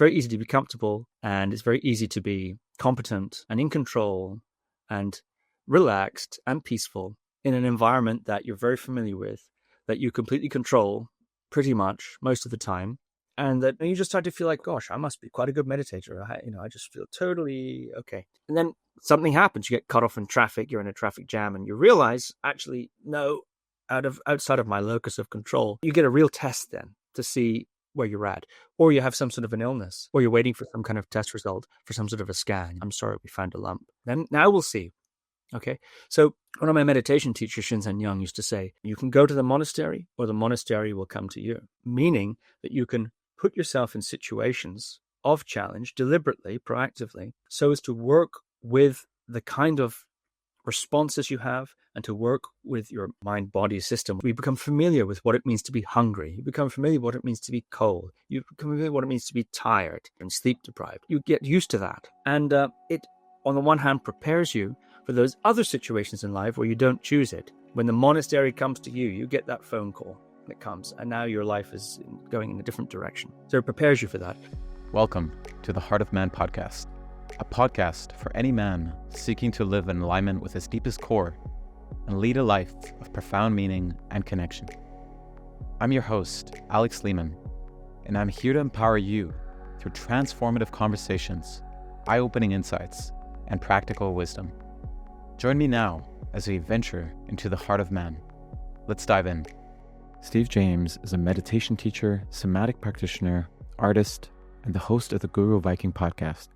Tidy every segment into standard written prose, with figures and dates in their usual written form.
very easy to be comfortable, and it's very easy to be competent and in control and relaxed and peaceful in an environment that you're very familiar with, that you completely control pretty much most of the time. And that you just start to feel like, gosh, I must be quite a good meditator. I just feel totally okay. And then something happens. You get cut off in traffic. You're in a traffic jam, and you realize, actually, no, outside of my locus of control. You get a real test then to see where you're at. Or you have some sort of an illness, or you're waiting for some kind of test result for some sort of a scan. I'm sorry, we found a lump. Then now we'll see. Okay, so one of my meditation teachers, Shinzen Young, used to say, you can go to the monastery, or the monastery will come to you. Meaning that you can put yourself in situations of challenge deliberately, proactively, so as to work with the kind of responses you have and to work with your mind-body system. We become familiar with what it means to be hungry. You become familiar with what it means to be cold. You become familiar with what it means to be tired and sleep deprived. You get used to that. And it, on the one hand, prepares you for those other situations in life where you don't choose it. When the monastery comes to you, you get that phone call. It comes, and now your life is going in a different direction. So it prepares you for that. Welcome to the Heart of Man podcast, a podcast for any man seeking to live in alignment with his deepest core and lead a life of profound meaning and connection. I'm your host, Alex Lehman, and I'm here to empower you through transformative conversations, eye-opening insights, and practical wisdom. Join me now as we venture into the heart of man. Let's dive in. Steve James is a meditation teacher, somatic practitioner, artist, and the host of the Guru Viking Podcast.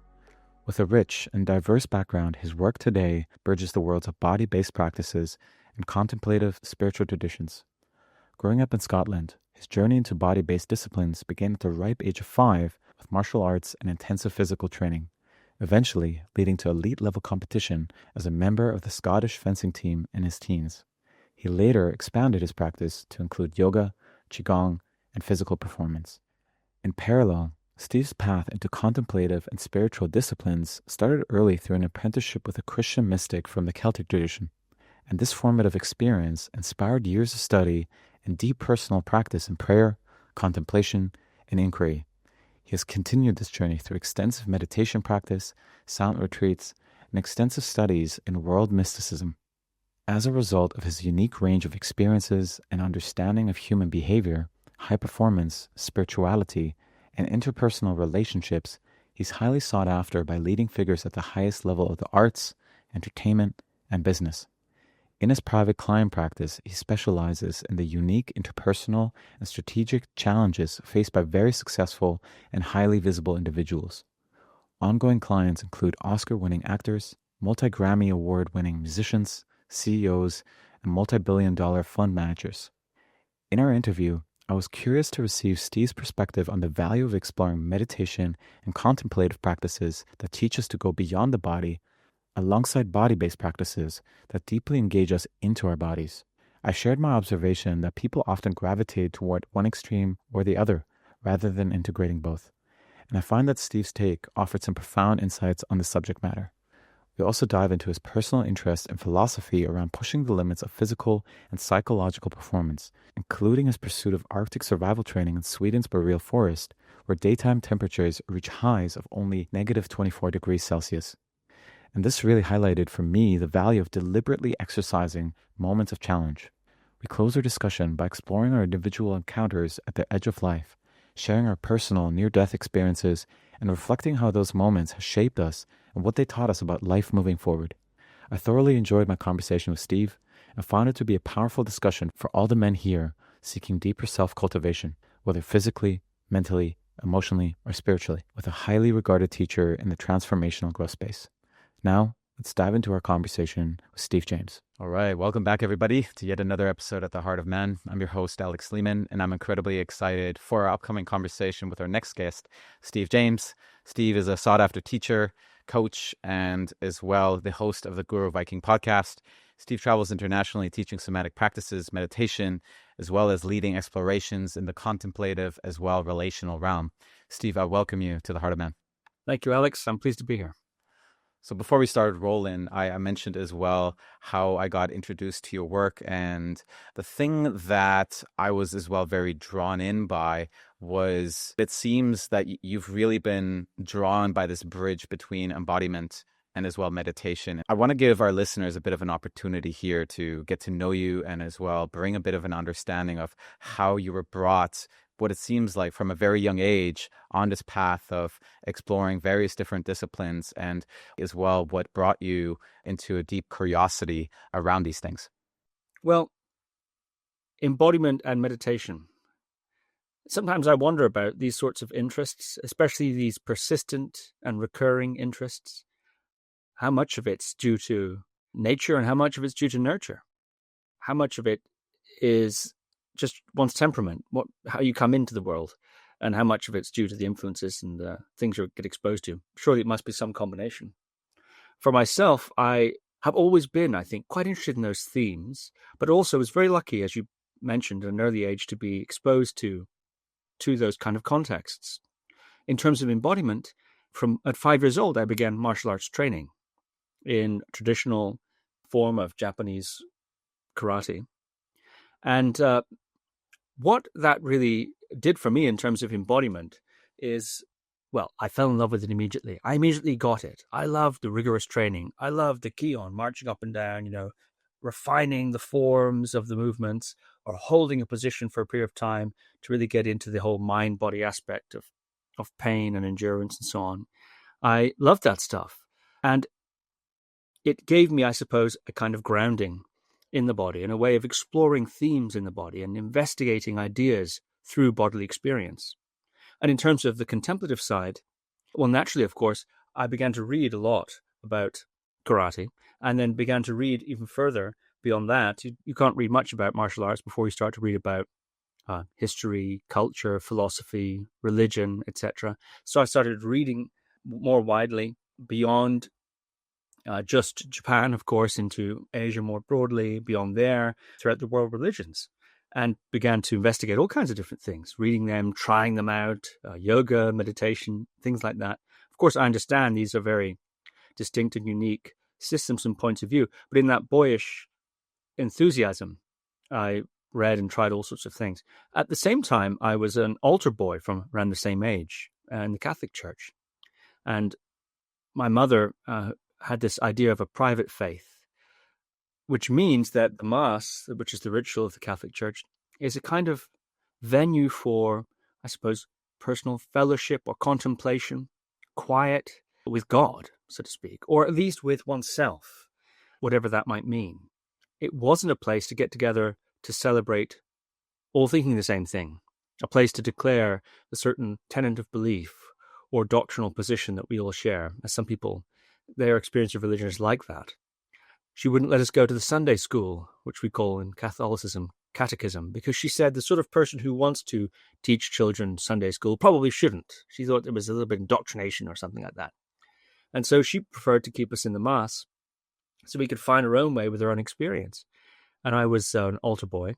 With a rich and diverse background, his work today bridges the worlds of body-based practices and contemplative spiritual traditions. Growing up in Scotland, his journey into body-based disciplines began at the ripe age of 5 with martial arts and intensive physical training, eventually leading to elite-level competition as a member of the Scottish fencing team in his teens. He later expanded his practice to include yoga, qigong, and physical performance. In parallel, Steve's path into contemplative and spiritual disciplines started early through an apprenticeship with a Christian mystic from the Celtic tradition, and this formative experience inspired years of study and deep personal practice in prayer, contemplation, and inquiry. He has continued this journey through extensive meditation practice, silent retreats, and extensive studies in world mysticism. As a result of his unique range of experiences and understanding of human behavior, high performance, spirituality, and interpersonal relationships, he's highly sought after by leading figures at the highest level of the arts, entertainment, and business. In his private client practice, he specializes in the unique interpersonal and strategic challenges faced by very successful and highly visible individuals. Ongoing clients include Oscar-winning actors, multi-Grammy award-winning musicians, CEOs, and multi-billion-dollar fund managers. In our interview, I was curious to receive Steve's perspective on the value of exploring meditation and contemplative practices that teach us to go beyond the body, alongside body-based practices that deeply engage us into our bodies. I shared my observation that people often gravitate toward one extreme or the other, rather than integrating both. And I find that Steve's take offered some profound insights on the subject matter. We also dive into his personal interest and philosophy around pushing the limits of physical and psychological performance, including his pursuit of Arctic survival training in Sweden's boreal forest, where daytime temperatures reach highs of only negative 24 degrees Celsius. And this really highlighted for me the value of deliberately exercising moments of challenge. We close our discussion by exploring our individual encounters at the edge of life, sharing our personal near-death experiences, and reflecting how those moments have shaped us and what they taught us about life moving forward. I thoroughly enjoyed my conversation with Steve and found it to be a powerful discussion for all the men here seeking deeper self-cultivation, whether physically, mentally, emotionally, or spiritually, with a highly regarded teacher in the transformational growth space. Now, let's dive into our conversation with Steve James. All right, welcome back, everybody, to yet another episode at the Heart of Man. I'm your host, Alex Lehman, and I'm incredibly excited for our upcoming conversation with our next guest, Steve James. Steve is a sought-after teacher, coach, and as well the host of the Guru Viking Podcast. Steve travels internationally teaching somatic practices, meditation, as well as leading explorations in the contemplative as well relational realm. Steve, I welcome you to the Heart of Man. Thank you, Alex. I'm pleased to be here. So before we started rolling, I mentioned as well how I got introduced to your work. And the thing that I was as well very drawn in by was it seems that you've really been drawn by this bridge between embodiment and as well meditation. I want to give our listeners a bit of an opportunity here to get to know you and as well bring a bit of an understanding of how you were brought, what it seems like from a very young age, on this path of exploring various different disciplines, and as well what brought you into a deep curiosity around these things. Well, embodiment and meditation. Sometimes I wonder about these sorts of interests, especially these persistent and recurring interests. How much of it's due to nature and how much of it's due to nurture? How much of it is just one's temperament, how you come into the world, and how much of it's due to the influences and the things you get exposed to? Surely it must be some combination. For myself, I have always been, I think, quite interested in those themes, but also was very lucky, as you mentioned, at an early age to be exposed to those kind of contexts. In terms of embodiment, at 5 years old, I began martial arts training in traditional form of Japanese karate. And what that really did for me in terms of embodiment is, well, I fell in love with it immediately. I immediately got it. I loved the rigorous training. I loved the qigong, marching up and down, refining the forms of the movements or holding a position for a period of time to really get into the whole mind-body aspect of pain and endurance and so on. I loved that stuff. And it gave me, I suppose, a kind of grounding in the body and a way of exploring themes in the body and investigating ideas through bodily experience. And in terms of the contemplative side, well, naturally, of course, I began to read a lot about karate and then began to read even further beyond that. You can't read much about martial arts before you start to read about history, culture, philosophy, religion, etc. So I started reading more widely beyond just Japan, of course, into Asia more broadly, beyond there, throughout the world religions, and began to investigate all kinds of different things, reading them, trying them out, yoga, meditation, things like that. Of course, I understand these are very distinct and unique systems and points of view, but in that boyish enthusiasm, I read and tried all sorts of things. At the same time, I was an altar boy from around the same age in the Catholic Church. And my mother had this idea of a private faith, which means that the Mass, which is the ritual of the Catholic Church, is a kind of venue for, I suppose, personal fellowship or contemplation, quiet with God, so to speak, or at least with oneself, whatever that might mean. It wasn't a place to get together to celebrate all thinking the same thing, a place to declare a certain tenet of belief or doctrinal position that we all share, as some people, their experience of religion is like that. She wouldn't let us go to the Sunday school, which we call in Catholicism catechism, because she said the sort of person who wants to teach children Sunday school probably shouldn't. She thought there was a little bit of indoctrination or something like that. And so she preferred to keep us in the Mass so we could find our own way with our own experience. And I was an altar boy.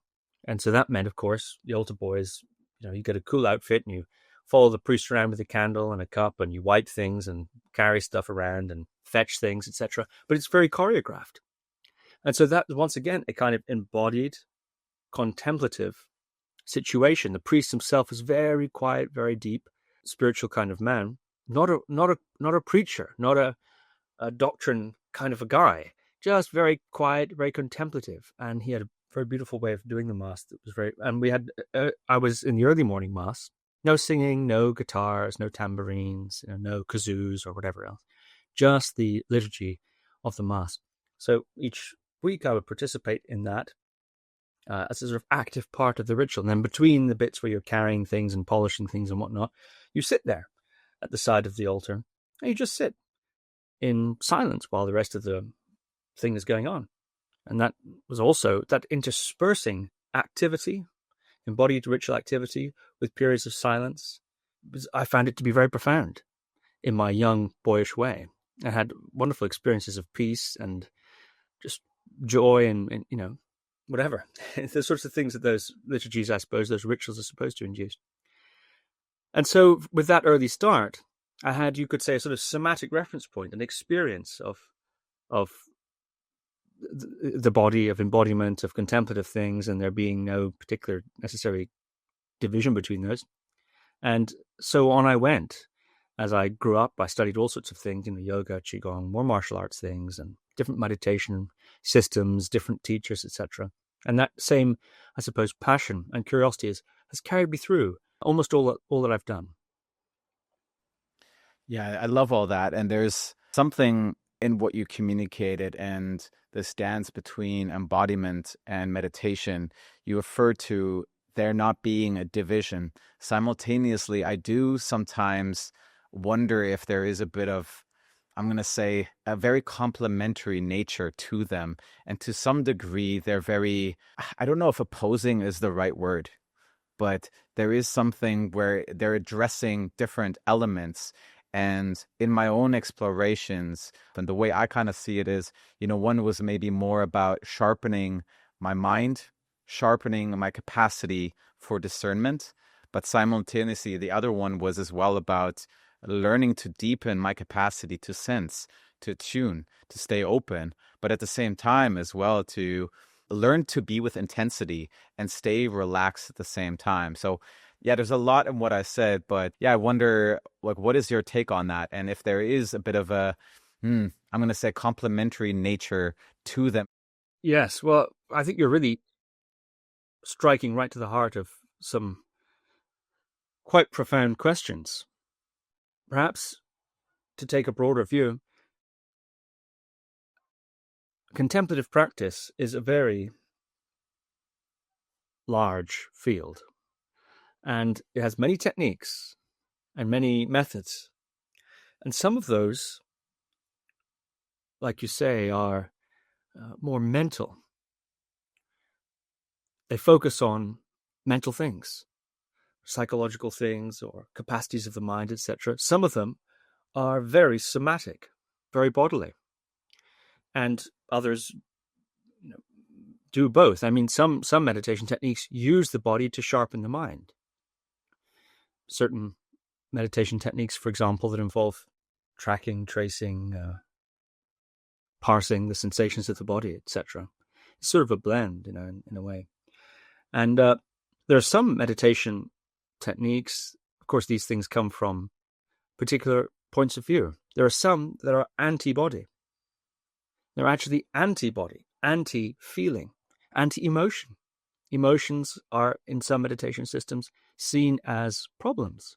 And so that meant, of course, the altar boy is, you get a cool outfit and you follow the priest around with a candle and a cup and you wipe things and carry stuff around and fetch things, etc. But it's very choreographed. And so that, once again, a kind of embodied, contemplative situation. The priest himself is very quiet, very deep, spiritual kind of man, not a preacher, not a doctrine kind of a guy, just very quiet, very contemplative. And he had a very beautiful way of doing the Mass. That was very, and we had, I was in the early morning Mass, no singing, no guitars, no tambourines, no kazoos or whatever else, just the liturgy of the Mass. So each week I would participate in that as a sort of active part of the ritual. And then between the bits where you're carrying things and polishing things and whatnot, you sit there at the side of the altar and you just sit in silence while the rest of the thing is going on. And that was also that interspersing activity, embodied ritual activity with periods of silence. I found it to be very profound in my young, boyish way. I had wonderful experiences of peace and just joy and whatever. The sorts of things that those liturgies, I suppose, those rituals are supposed to induce. And so with that early start, I had, you could say, a sort of somatic reference point, an experience of the body, of embodiment, of contemplative things, and there being no particular necessary division between those. And so on I went. As I grew up, I studied all sorts of things, yoga, qigong, more martial arts things, and different meditation systems, different teachers, etc. And that same, I suppose, passion and curiosity has carried me through almost all that I've done. Yeah, I love all that. And there's something in what you communicated and this dance between embodiment and meditation. You refer to there not being a division. Simultaneously, I do sometimes wonder if there is a bit of, I'm going to say, a very complementary nature to them. And to some degree, they're very, I don't know if opposing is the right word, but there is something where they're addressing different elements. And in my own explorations, and the way I kind of see it is, one was maybe more about sharpening my mind, sharpening my capacity for discernment. But simultaneously, the other one was as well about learning to deepen my capacity to sense, to tune, to stay open, but at the same time as well to learn to be with intensity and stay relaxed at the same time. So yeah, there's a lot in what I said, but yeah, I wonder, what is your take on that? And if there is a bit of a, I'm going to say, complementary nature to them. Yes, well, I think you're really striking right to the heart of some quite profound questions. Perhaps to take a broader view, contemplative practice is a very large field, and it has many techniques and many methods. And some of those, like you say, are more mental. They focus on mental things, psychological things, or capacities of the mind, etc. Some of them are very somatic, very bodily. And others do both. I mean, some meditation techniques use the body to sharpen the mind. Certain meditation techniques, for example, that involve tracking, tracing, parsing the sensations of the body, etc. It's sort of a blend, in a way. And there are some meditation techniques, of course, these things come from particular points of view. There are some that are anti-body. They're actually anti-body, anti-feeling, anti-emotion. Emotions are, in some meditation systems, seen as problems,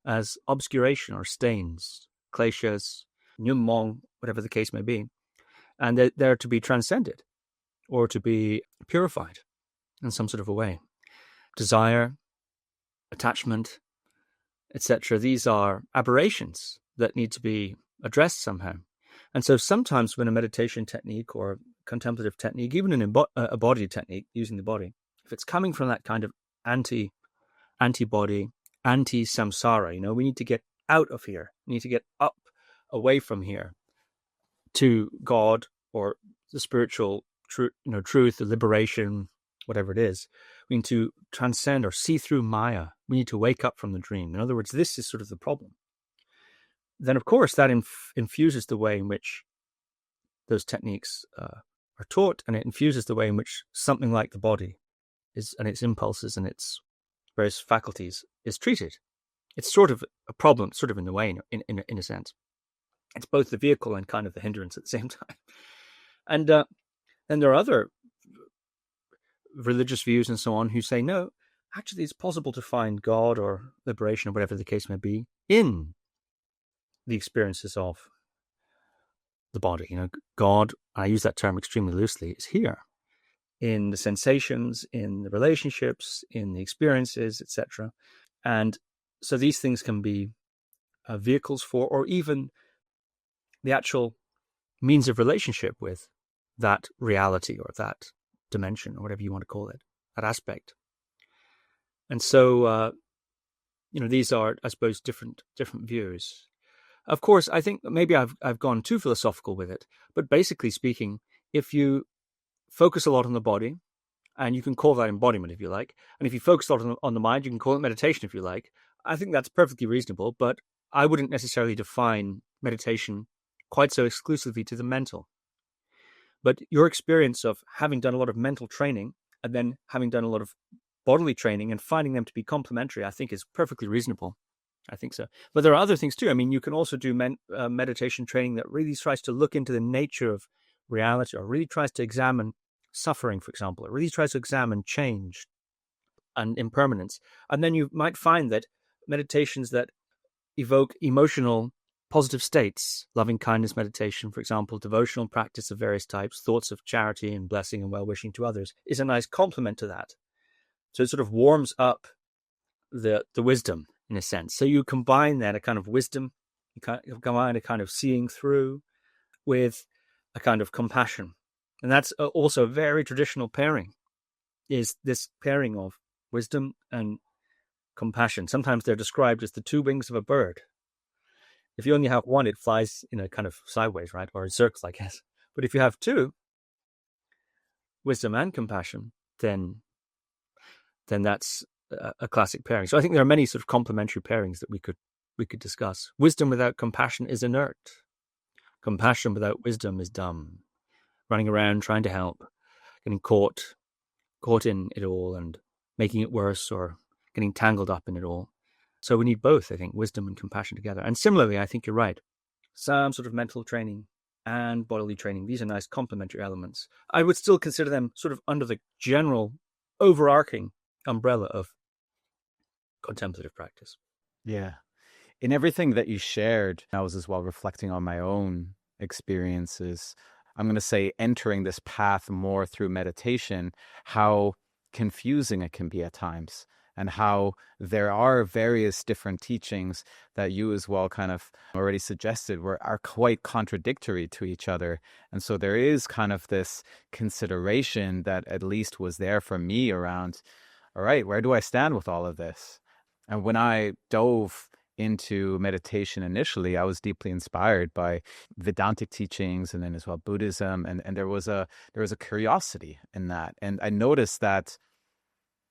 as obscuration or stains, kleshas, nyummong, whatever the case may be. And they're to be transcended or to be purified in some sort of a way. Desire, attachment, etc. These are aberrations that need to be addressed somehow. And so sometimes when a meditation technique or contemplative technique, even a body technique using the body, if it's coming from that kind of anti-body, anti-samsara, we need to get out of here. We need to get up away from here to God or the spiritual truth, the liberation, whatever it is. We need to transcend or see through Maya. We need to wake up from the dream. In other words, this is sort of the problem. Then, of course, that infuses the way in which those techniques are taught, and it infuses the way in which something like the body is, and its impulses and its various faculties is treated. It's sort of a problem, sort of in the way, in a sense. It's both the vehicle and kind of the hindrance at the same time. And then there are other religious views and so on who say, no, actually it's possible to find God or liberation or whatever the case may be in the experiences of the body. God, I use that term extremely loosely, is here in the sensations, in the relationships, in the experiences, etc. And so these things can be vehicles for, or even the actual means of relationship with that reality or that dimension or whatever you want to call it, that aspect. And so, these are, I suppose, different views. Of course, I think maybe I've gone too philosophical with it, but basically speaking, if you focus a lot on the body, and you can call that embodiment if you like, and if you focus a lot on the mind, you can call it meditation if you like. I think that's perfectly reasonable, but I wouldn't necessarily define meditation quite so exclusively to the mental. But your experience of having done a lot of mental training and then having done a lot of bodily training and finding them to be complementary, I think is perfectly reasonable. I think so. But there are other things too. I mean, you can also do meditation training that really tries to look into the nature of reality, or really tries to examine suffering, for example. It really tries to examine change and impermanence. And then you might find that meditations that evoke emotional positive states, loving kindness meditation, for example, devotional practice of various types, thoughts of charity and blessing and well-wishing to others, is a nice complement to that. So it sort of warms up the wisdom, in a sense. So you combine that, a kind of wisdom, you combine a kind of seeing through with a kind of compassion. And that's also a very traditional pairing, is this pairing of wisdom and compassion. Sometimes they're described as the two wings of a bird. If you only have one, it flies in a kind of sideways, right? Or in circles, I guess. But if you have two, wisdom and compassion, then that's a classic pairing. So I think there are many sort of complementary pairings that we could discuss. Wisdom without compassion is inert. Compassion without wisdom is dumb. Running around trying to help, getting caught in it all and making it worse, or getting tangled up in it all. So we need both, I think, wisdom and compassion together. And similarly, I think you're right. Some sort of mental training and bodily training, these are nice complementary elements. I would still consider them sort of under the general overarching umbrella of contemplative practice. Yeah. In everything that you shared, I was as well reflecting on my own experiences. I'm going to say entering this path more through meditation, how confusing it can be at times, and how there are various different teachings that you as well kind of already suggested are quite contradictory to each other. And so there is kind of this consideration that at least was there for me around, all right, where do I stand with all of this? And when I dove into meditation initially, I was deeply inspired by Vedantic teachings and then as well Buddhism. And there was a curiosity in that. And I noticed that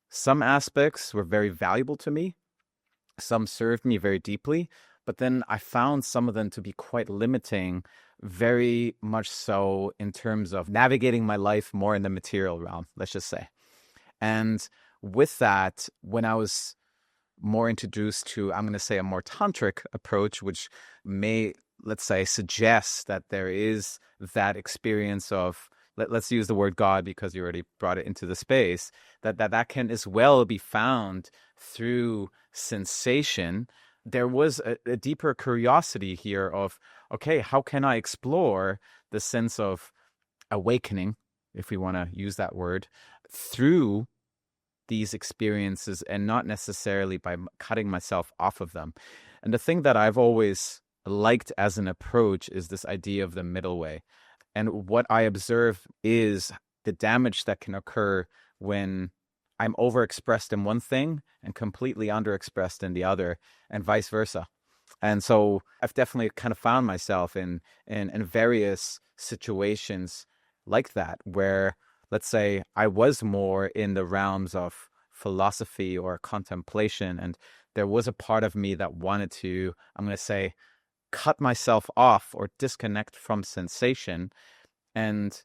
some aspects were very valuable to me. Some served me very deeply, but then I found some of them to be quite limiting, very much so in terms of navigating my life more in the material realm, let's just say. And with that, when I was more introduced to, I'm going to say, a more tantric approach, which may, let's say, suggest that there is that experience of, let's use the word God because you already brought it into the space, that can as well be found through sensation. There was a deeper curiosity here of, okay, how can I explore the sense of awakening, if we want to use that word, through these experiences and not necessarily by cutting myself off of them. And the thing that I've always liked as an approach is this idea of the middle way. And what I observe is the damage that can occur when I'm overexpressed in one thing and completely underexpressed in the other, and vice versa. And so I've definitely kind of found myself in various situations like that, where, let's say, I was more in the realms of philosophy or contemplation, and there was a part of me that wanted to, I'm going to say, cut myself off or disconnect from sensation. And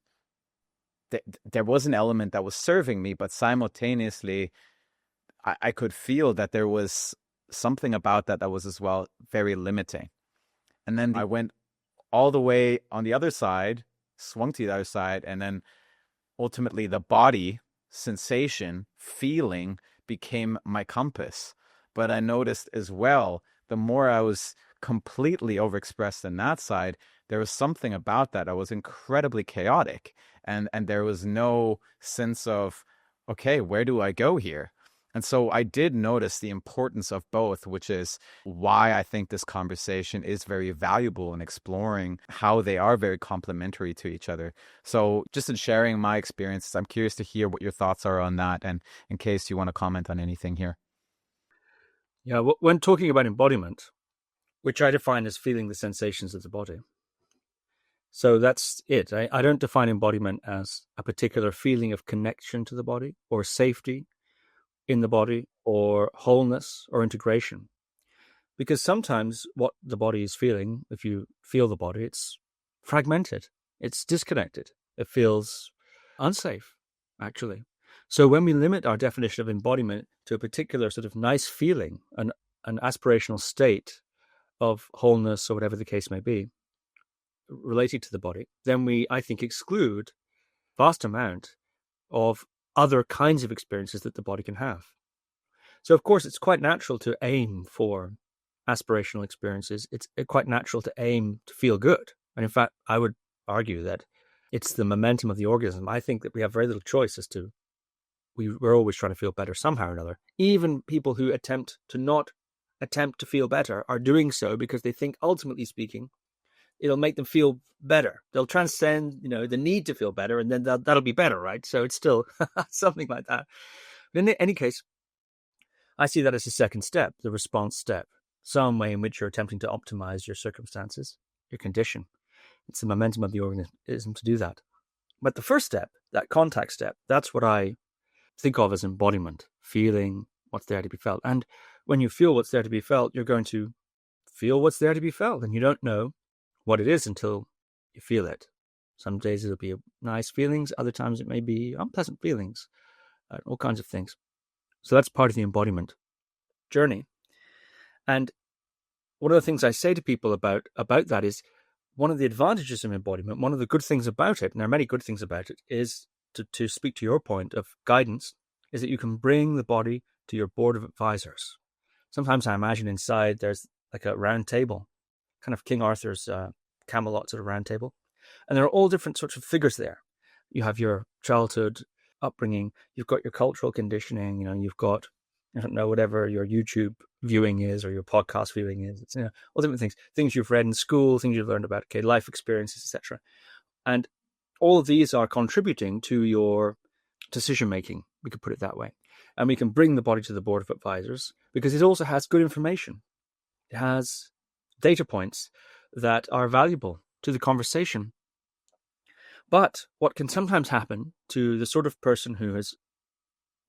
there was an element that was serving me, but simultaneously, I could feel that there was something about that was as well very limiting. And then I went all the way on the other side, swung to the other side, and then ultimately the body, sensation, feeling became my compass. But I noticed as well, the more I was completely overexpressed in that side, there was something about that was incredibly chaotic. And there was no sense of, okay, where do I go here? And so I did notice the importance of both, which is why I think this conversation is very valuable in exploring how they are very complementary to each other. So just in sharing my experiences, I'm curious to hear what your thoughts are on that, and in case you want to comment on anything here. Yeah, when talking about embodiment, which I define as feeling the sensations of the body. So that's it. I don't define embodiment as a particular feeling of connection to the body or safety in the body or wholeness or integration. Because sometimes what the body is feeling, if you feel the body, it's fragmented, it's disconnected, it feels unsafe, actually. So when we limit our definition of embodiment to a particular sort of nice feeling, an aspirational state of wholeness or whatever the case may be, related to the body, then we, I think, exclude a vast amount of other kinds of experiences that the body can have. So, of course, it's quite natural to aim for aspirational experiences. It's quite natural to aim to feel good. And in fact, I would argue that it's the momentum of the organism. I think that we have very little choice as to, we're always trying to feel better somehow or another. Even people who attempt to feel better are doing so because they think, ultimately speaking, it'll make them feel better. They'll transcend, the need to feel better, and then that'll be better, right? So it's still something like that. But in any case, I see that as a second step, the response step, some way in which you're attempting to optimize your circumstances, your condition. It's the momentum of the organism to do that. But the first step, that contact step, that's what I think of as embodiment, feeling what's there to be felt. And when you feel what's there to be felt, you're going to feel what's there to be felt. And you don't know what it is until you feel it. Some days it'll be nice feelings. Other times it may be unpleasant feelings, all kinds of things. So that's part of the embodiment journey. And one of the things I say to people about that is, one of the advantages of embodiment, one of the good things about it, and there are many good things about it, is to speak to your point of guidance, is that you can bring the body to your board of advisors. Sometimes I imagine inside there's like a round table, kind of King Arthur's Camelot sort of round table. And there are all different sorts of figures there. You have your childhood upbringing, you've got your cultural conditioning, you've got, I don't know, whatever your YouTube viewing is or your podcast viewing is. It's, all different things you've read in school, things you've learned about, life experiences, etc. And all of these are contributing to your decision making, we could put it that way. And we can bring the body to the board of advisors because it also has good information. It has data points that are valuable to the conversation. But what can sometimes happen to the sort of person who has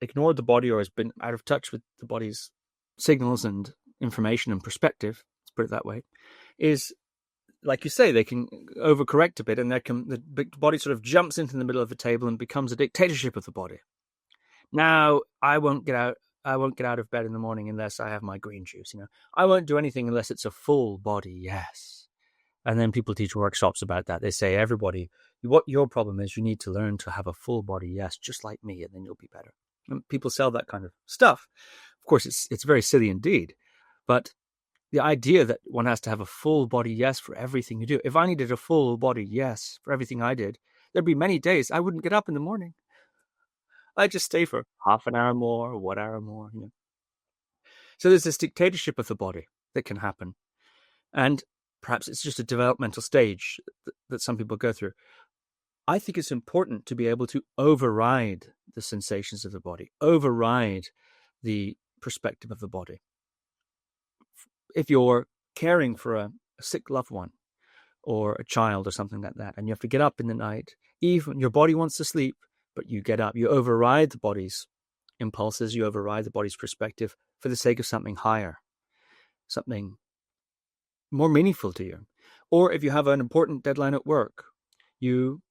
ignored the body or has been out of touch with the body's signals and information and perspective, let's put it that way, is, like you say, they can overcorrect a bit, and the body sort of jumps into the middle of the table and becomes a dictatorship of the body. Now, I won't get out of bed in the morning unless I have my green juice. I won't do anything unless it's a full body yes. And then people teach workshops about that. They say, everybody, what your problem is, you need to learn to have a full body yes, just like me, and then you'll be better. And people sell that kind of stuff. Of course, it's very silly indeed. But the idea that one has to have a full body yes for everything you do. If I needed a full body yes for everything I did, there'd be many days I wouldn't get up in the morning. I'd just stay for half an hour more, 1 hour more. So there's this dictatorship of the body that can happen. And perhaps it's just a developmental stage that some people go through. I think it's important to be able to override the sensations of the body, override the perspective of the body. If you're caring for a sick loved one or a child or something like that, and you have to get up in the night, even your body wants to sleep, but you get up, you override the body's impulses, you override the body's perspective for the sake of something higher, something more meaningful to you. Or if you have an important deadline at work, you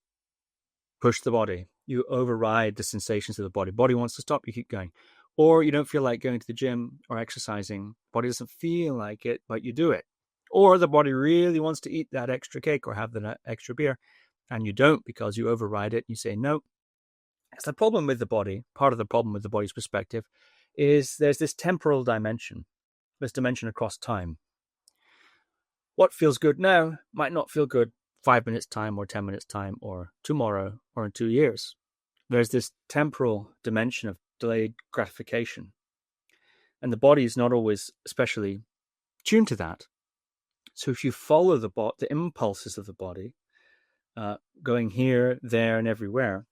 push the body, you override the sensations of the body. Body wants to stop, you keep going. Or you don't feel like going to the gym or exercising. Body doesn't feel like it, but you do it. Or the body really wants to eat that extra cake or have that extra beer, and you don't because you override it. You say no. It's the problem with the body. Part of the problem with the body's perspective is there's this temporal dimension, this dimension across time. What feels good now might not feel good 5 minutes time or 10 minutes time or tomorrow or in 2 years. There's this temporal dimension of delayed gratification. And the body is not always especially tuned to that. So if you follow the impulses of the body, going here, there, and everywhere,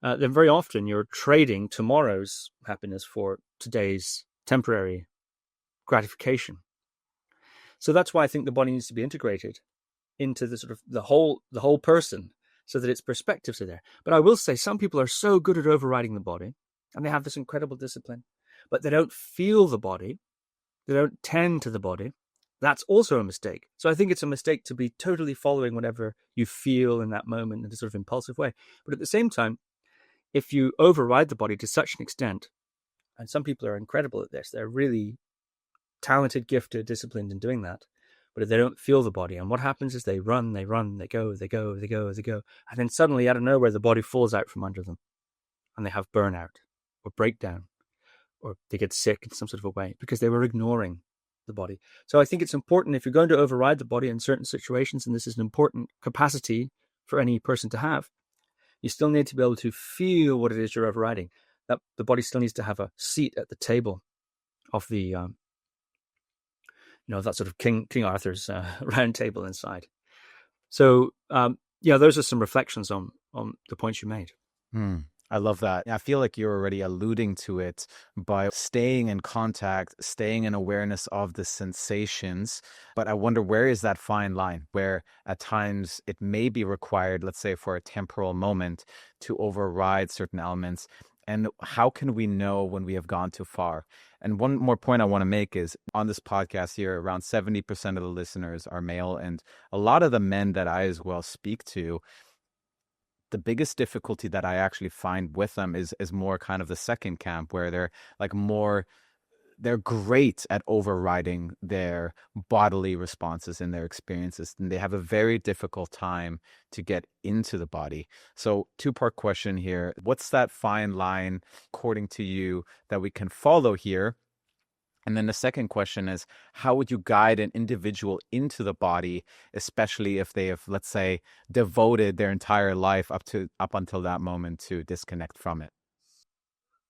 then very often you're trading tomorrow's happiness for today's temporary gratification. So that's why I think the body needs to be integrated into the sort of the whole person, so that its perspectives are there. But I will say some people are so good at overriding the body, and they have this incredible discipline, but they don't feel the body, they don't tend to the body, that's also a mistake. So I think it's a mistake to be totally following whatever you feel in that moment in a sort of impulsive way. But at the same time, if you override the body to such an extent, and some people are incredible at this, they're really talented, gifted, disciplined in doing that. But if they don't feel the body, and what happens is they run, they go, and then suddenly out of nowhere, the body falls out from under them, and they have burnout or breakdown, or they get sick in some sort of a way because they were ignoring the body. So I think it's important, if you're going to override the body in certain situations, and this is an important capacity for any person to have, you still need to be able to feel what it is you're overriding. That the body still needs to have a seat at the table of the that sort of King Arthur's round table inside. So, those are some reflections on the points you made. I love that. I feel like you're already alluding to it by staying in contact, staying in awareness of the sensations. But I wonder, where is that fine line where at times it may be required, let's say for a temporal moment, to override certain elements? And how can we know when we have gone too far? And one more point I want to make is, on this podcast here, around 70% of the listeners are male. And a lot of the men that I as well speak to, the biggest difficulty that I actually find with them is more kind of the second camp, where they're like they're great at overriding their bodily responses and their experiences, and they have a very difficult time to get into the body. So, two-part question here. What's that fine line, according to you, that we can follow here? And then the second question is, how would you guide an individual into the body, especially if they have, let's say, devoted their entire life up until that moment to disconnect from it?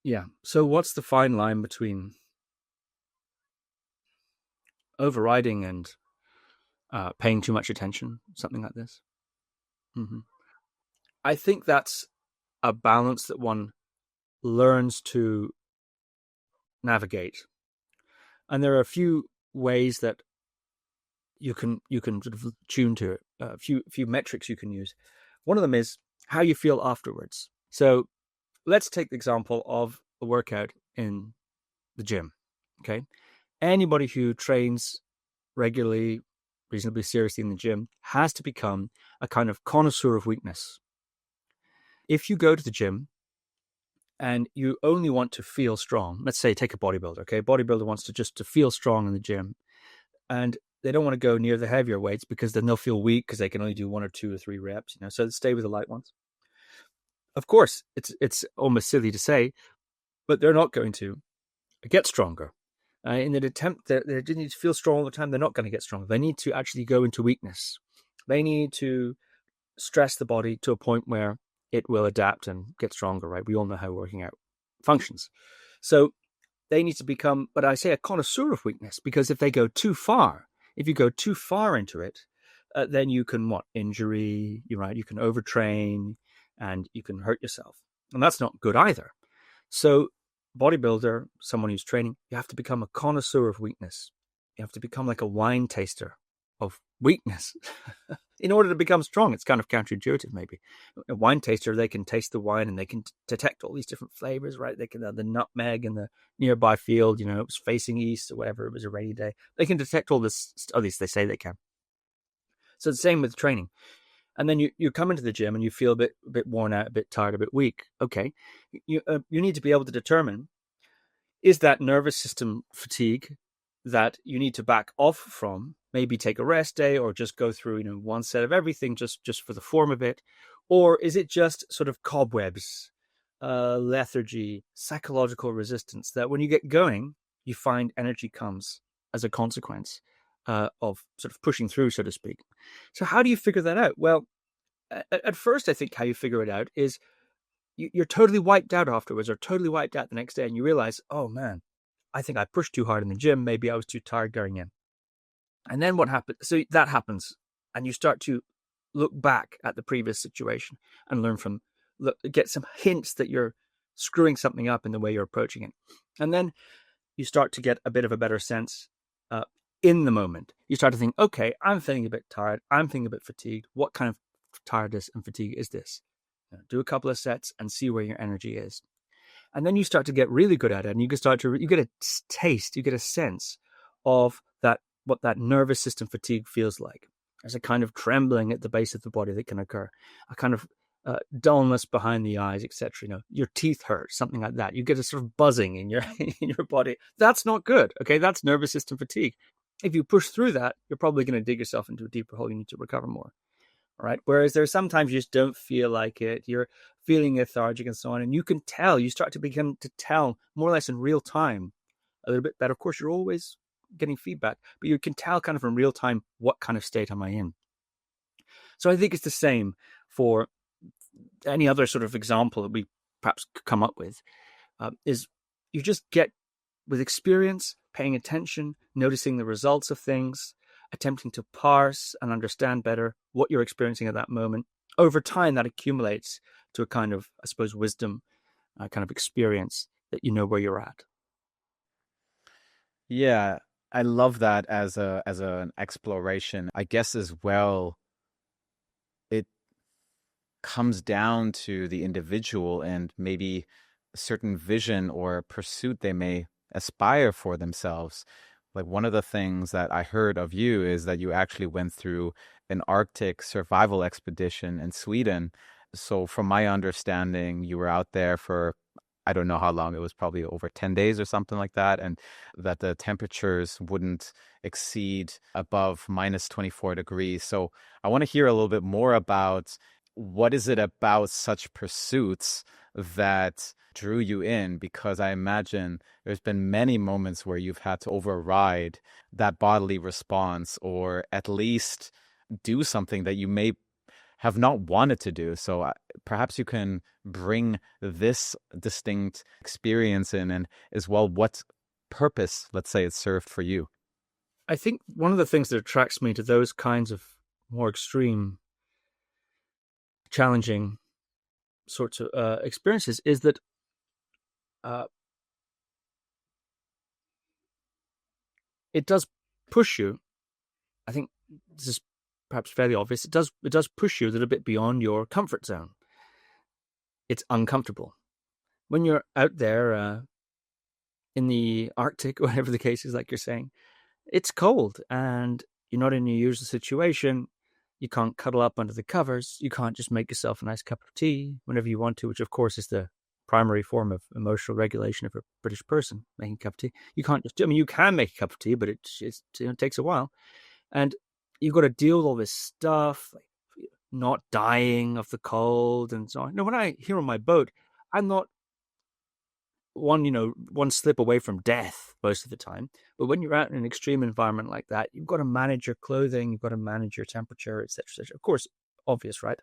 Yeah. So what's the fine line between overriding and paying too much attention, something like this? Mm-hmm. I think that's a balance that one learns to navigate. And there are a few ways that you can sort of tune to it, a few metrics you can use. One of them is how you feel afterwards. So let's take the example of a workout in the gym. Okay. Anybody who trains regularly, reasonably seriously in the gym has to become a kind of connoisseur of weakness. If you go to the gym and you only want to feel strong, let's say take a bodybuilder, okay? Bodybuilder wants to feel strong in the gym, and they don't want to go near the heavier weights because then they'll feel weak because they can only do 1 or 2 or 3 reps, so they stay with the light ones. Of course, it's almost silly to say, but they're not going to get stronger. In an attempt that they need to feel strong all the time, they're not going to get stronger. They need to actually go into weakness. They need to stress the body to a point where it will adapt and get stronger, right? We all know how working out functions. So they need to become, but I say, a connoisseur of weakness, because if you go too far into it, then you can injury, right? You can overtrain and you can hurt yourself. And that's not good either. So bodybuilder, someone who's training, you have to become a connoisseur of weakness. You have to become like a wine taster of weakness in order to become strong. It's kind of counterintuitive, maybe. A wine taster, they can taste the wine and they can detect all these different flavors, right? They can, the nutmeg in the nearby field, it was facing east or whatever, it was a rainy day. They can detect all this, at least they say they can. So the same with training. And then you come into the gym and you feel a bit worn out, a bit tired, a bit weak. Okay, you need to be able to determine, is that nervous system fatigue that you need to back off from, maybe take a rest day or just go through, one set of everything just for the form of it? Or is it just sort of cobwebs, lethargy, psychological resistance that when you get going, you find energy comes as a consequence of sort of pushing through, so to speak? So how do you figure that out? Well, at first, I think how you figure it out is you're totally wiped out afterwards, or totally wiped out the next day, and you realize, oh man, I think I pushed too hard in the gym. Maybe I was too tired going in. And then what happens? So that happens, and you start to look back at the previous situation and get some hints that you're screwing something up in the way you're approaching it. And then you start to get a bit of a better sense in the moment. You start to think, okay, I'm feeling a bit tired. I'm feeling a bit fatigued. What kind of tiredness and fatigue is this? Do a couple of sets and see where your energy is. And then you start to get really good at it, and you get a taste, you get a sense of that what that nervous system fatigue feels like. There's a kind of trembling at the base of the body that can occur, a kind of dullness behind the eyes, etc. Your teeth hurt, something like that. You get a sort of buzzing in your in your body. That's not good. Okay, that's nervous system fatigue. If you push through that, you're probably going to dig yourself into a deeper hole. You need to recover more. All right. Whereas there's sometimes you just don't feel like it. You're feeling lethargic and so on, and you can tell. You start to begin to tell more or less in real time, a little bit better. Of course, you're always getting feedback, but you can tell kind of in real time what kind of state am I in. So I think it's the same for any other sort of example that we perhaps could come up with, is you just get with experience, paying attention, noticing the results of things, attempting to parse and understand better what you're experiencing at that moment. Over time, that accumulates to a kind of, I suppose, wisdom, kind of experience that you know where you're at. Yeah, I love that as an exploration. I guess as well, it comes down to the individual and maybe a certain vision or pursuit they may aspire for themselves. Like one of the things that I heard of you is that you actually went through an Arctic survival expedition in Sweden. So from my understanding, you were out there for, I don't know how long, it was probably over 10 days or something like that, and that the temperatures wouldn't exceed above minus 24 degrees. So I want to hear a little bit more about what is it about such pursuits that drew you in, because I imagine there's been many moments where you've had to override that bodily response or at least do something that you may have not wanted to do. So perhaps you can bring this distinct experience in, and as well what purpose, let's say, it served for you. I think one of the things that attracts me to those kinds of more extreme, challenging sorts of experiences is that it does push you. I think this is perhaps fairly obvious. It does push you a little bit beyond your comfort zone. It's uncomfortable. When you're out there in the Arctic, whatever the case is, like you're saying, it's cold and you're not in your usual situation. You can't cuddle up under the covers. You can't just make yourself a nice cup of tea whenever you want to, which of course is the primary form of emotional regulation of a British person, making a cup of tea. You can't just, you can make a cup of tea, but it takes a while. And you've got to deal with all this stuff, like not dying of the cold and so on. No, when I here on my boat, I'm not one slip away from death most of the time. But when you're out in an extreme environment like that, you've got to manage your clothing, you've got to manage your temperature, etc., etc. Of course, obvious, right?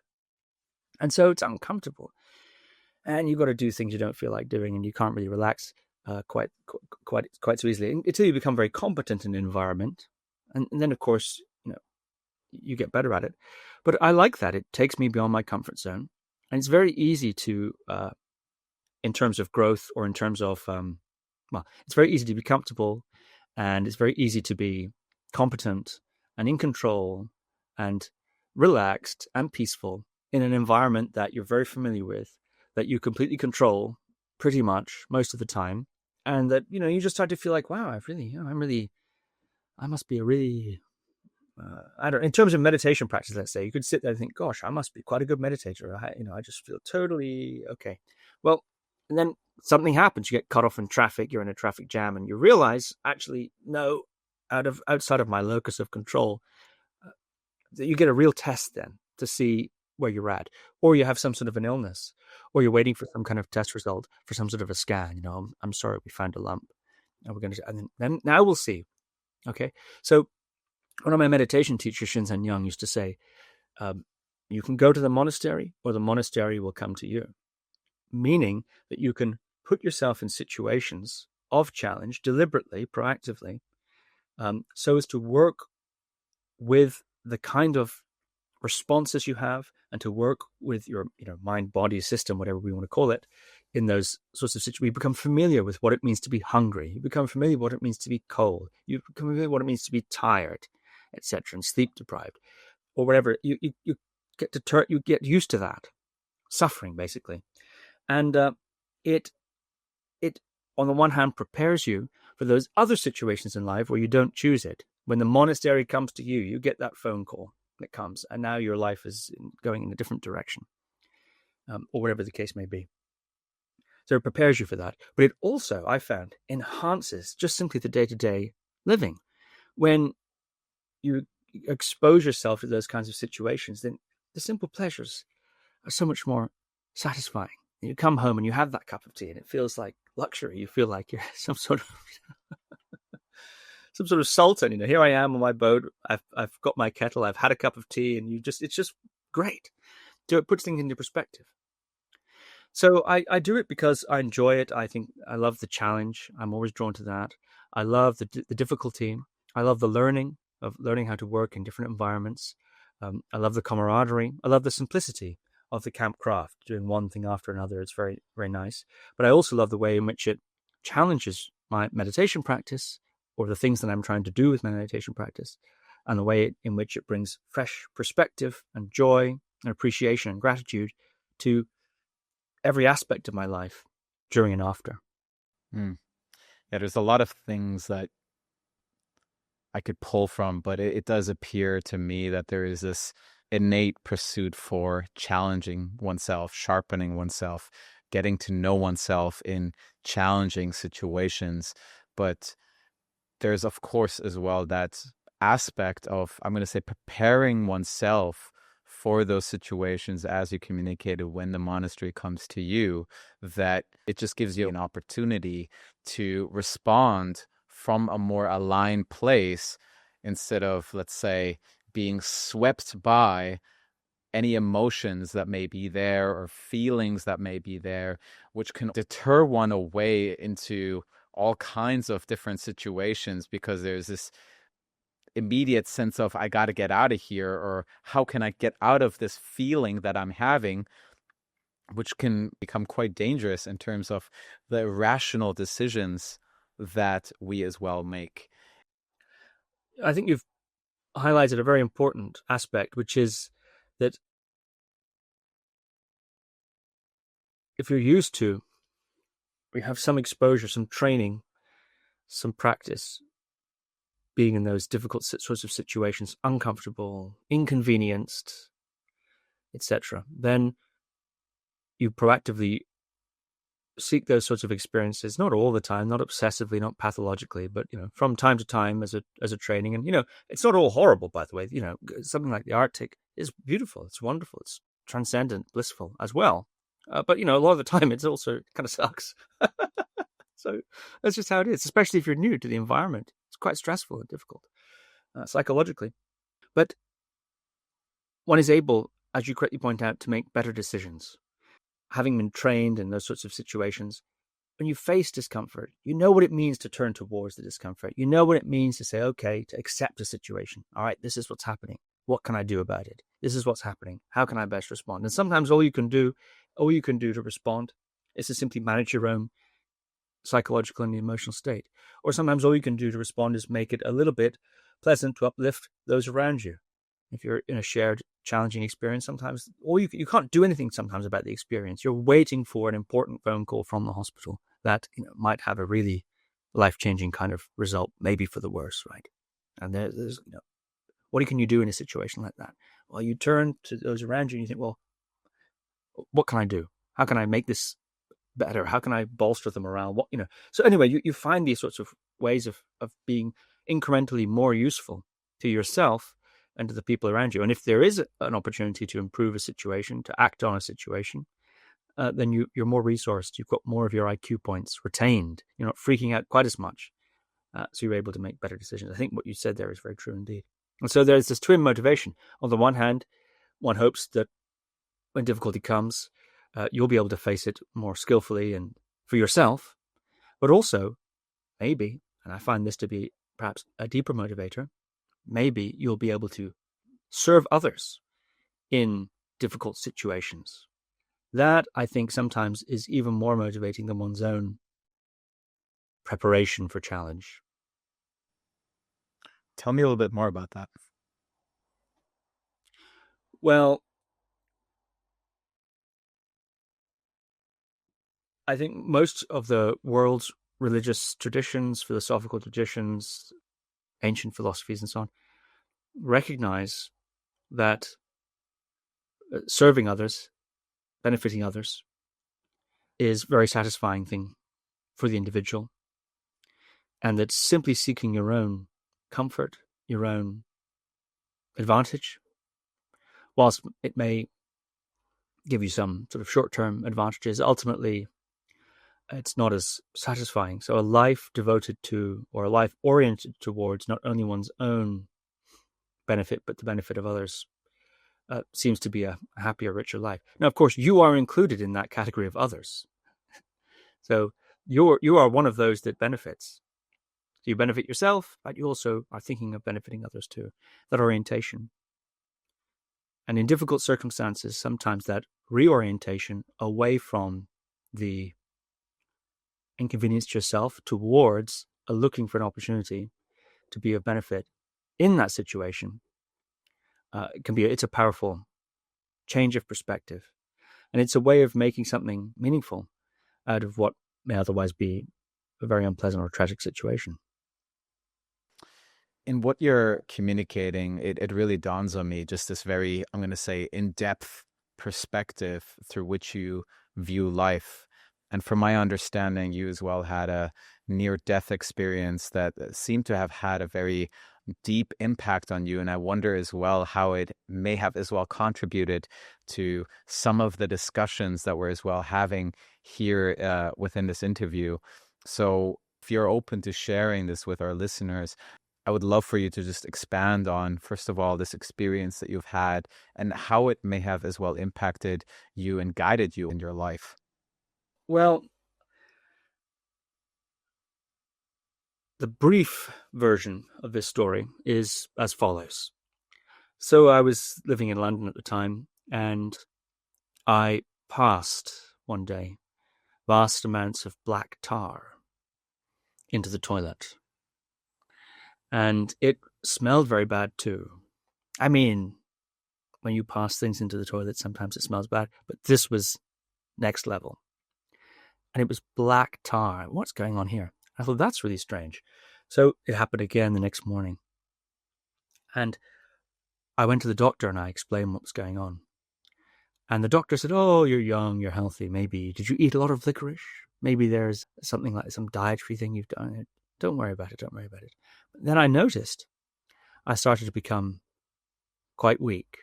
And so it's uncomfortable, and you've got to do things you don't feel like doing, and you can't really relax quite so easily until you become very competent in the environment, and then of course you get better at it. But I like that it takes me beyond my comfort zone, and it's very easy to. In terms of growth, or in terms of, it's very easy to be comfortable, and it's very easy to be competent and in control and relaxed and peaceful in an environment that you're very familiar with, that you completely control pretty much most of the time. And that, you just start to feel like, wow, I must be a really, in terms of meditation practice, let's say, you could sit there and think, gosh, I must be quite a good meditator. I just feel totally okay. Well, and then something happens. You get cut off in traffic. You're in a traffic jam, and you realize, actually, no, outside of my locus of control, that you get a real test then to see where you're at, or you have some sort of an illness, or you're waiting for some kind of test result for some sort of a scan. I'm sorry, we found a lump, and we're going to, and then now we'll see. Okay, so one of my meditation teachers, Shinzen Young, used to say, "You can go to the monastery, or the monastery will come to you." Meaning that you can put yourself in situations of challenge deliberately, proactively, so as to work with the kind of responses you have, and to work with your mind, body system, whatever we want to call it, in those sorts of situations. We become familiar with what it means to be hungry. You become familiar with what it means to be cold. You become familiar with what it means to be tired, etc., and sleep deprived, or whatever. You get used to that suffering, basically. And it on the one hand prepares you for those other situations in life where you don't choose it. When the monastery comes to you, you get that phone call that comes, and now your life is going in a different direction, or whatever the case may be. So it prepares you for that. But it also, I found, enhances just simply the day-to-day living. When you expose yourself to those kinds of situations, then the simple pleasures are so much more satisfying. You come home and you have that cup of tea and it feels like luxury. You feel like you're some sort of sultan. Here I am on my boat. I've got my kettle. I've had a cup of tea, and it's just great. So it puts things into perspective. So I do it because I enjoy it. I think I love the challenge. I'm always drawn to that. I love the difficulty. I love the learning how to work in different environments. I love the camaraderie. I love the simplicity of the camp craft, doing one thing after another. It's very, very nice. But I also love the way in which it challenges my meditation practice, or the things that I'm trying to do with my meditation practice, and the way in which it brings fresh perspective and joy and appreciation and gratitude to every aspect of my life during and after. Yeah, there's a lot of things that I could pull from, but it does appear to me that there is this innate pursuit for challenging oneself, sharpening oneself, getting to know oneself in challenging situations. But there's, of course, as well that aspect of, I'm going to say, preparing oneself for those situations, as you communicated when the monastery comes to you, that it just gives you an opportunity to respond from a more aligned place, instead of, let's say, being swept by any emotions that may be there or feelings that may be there, which can deter one away into all kinds of different situations, because there's this immediate sense of, I got to get out of here, or how can I get out of this feeling that I'm having, which can become quite dangerous in terms of the irrational decisions that we as well make. I think you've highlighted a very important aspect, which is that if you're used to, we have some exposure, some training, some practice, being in those difficult sorts of situations, uncomfortable, inconvenienced, etc., then you proactively seek those sorts of experiences, not all the time, not obsessively, not pathologically, but from time to time as a training. And it's not all horrible, by the way. Something like the Arctic is beautiful, it's wonderful, it's transcendent, blissful as well. But a lot of the time it's also kind of sucks. So that's just how it is, especially if you're new to the environment. It's quite stressful and difficult psychologically. But one is able, as you correctly point out, to make better decisions. Having been trained in those sorts of situations, when you face discomfort, you know what it means to turn towards the discomfort. You know what it means to say, okay, to accept a situation. All right, this is what's happening. What can I do about it? This is what's happening. How can I best respond? And sometimes all you can do to respond is to simply manage your own psychological and emotional state. Or sometimes all you can do to respond is make it a little bit pleasant to uplift those around you. If you're in a shared challenging experience, sometimes you can't do anything sometimes about the experience. You're waiting for an important phone call from the hospital that might have a really life-changing kind of result, maybe for the worse, right? And there's what can you do in a situation like that? Well, you turn to those around you and you think, well, what can I do? How can I make this better? How can I bolster the morale? So anyway, you find these sorts of ways of being incrementally more useful to yourself and to the people around you. And if there is an opportunity to improve a situation, to act on a situation, then you're more resourced. You've got more of your IQ points retained. You're not freaking out quite as much. So you're able to make better decisions. I think what you said there is very true indeed. And so there's this twin motivation. On the one hand, one hopes that when difficulty comes, you'll be able to face it more skillfully and for yourself. But also, maybe, and I find this to be perhaps a deeper motivator, maybe you'll be able to serve others in difficult situations. That, I think, sometimes is even more motivating than one's own preparation for challenge. Tell me a little bit more about that. Well, I think most of the world's religious traditions, philosophical traditions, ancient philosophies and so on, recognize that serving others, benefiting others, is a very satisfying thing for the individual, and that simply seeking your own comfort, your own advantage, whilst it may give you some sort of short-term advantages, ultimately it's not as satisfying. So a life devoted to, or a life oriented towards, not only one's own benefit, but the benefit of others, seems to be a happier, richer life. Now, of course, you are included in that category of others. So you are one of those that benefits. So you benefit yourself, but you also are thinking of benefiting others too. That orientation. And in difficult circumstances, sometimes that reorientation away from the inconvenience to yourself towards looking for an opportunity to be of benefit in that situation, it's a powerful change of perspective. And it's a way of making something meaningful out of what may otherwise be a very unpleasant or tragic situation. In what you're communicating, it really dawns on me just this very, I'm going to say, in-depth perspective through which you view life. And from my understanding, you as well had a near-death experience that seemed to have had a very deep impact on you. And I wonder as well how it may have as well contributed to some of the discussions that we're as well having here within this interview. So if you're open to sharing this with our listeners, I would love for you to just expand on, first of all, this experience that you've had and how it may have as well impacted you and guided you in your life. Well, the brief version of this story is as follows. So I was living in London at the time, and I passed one day vast amounts of black tar into the toilet. And it smelled very bad too. I mean, when you pass things into the toilet, sometimes it smells bad, but this was next level. And it was black tar. What's going on here? I thought, that's really strange. So it happened again the next morning. And I went to the doctor and I explained what was going on. And the doctor said, oh, you're young, you're healthy. Maybe, did you eat a lot of licorice? Maybe there's something like some dietary thing you've done. Don't worry about it, don't worry about it. But then I noticed I started to become quite weak.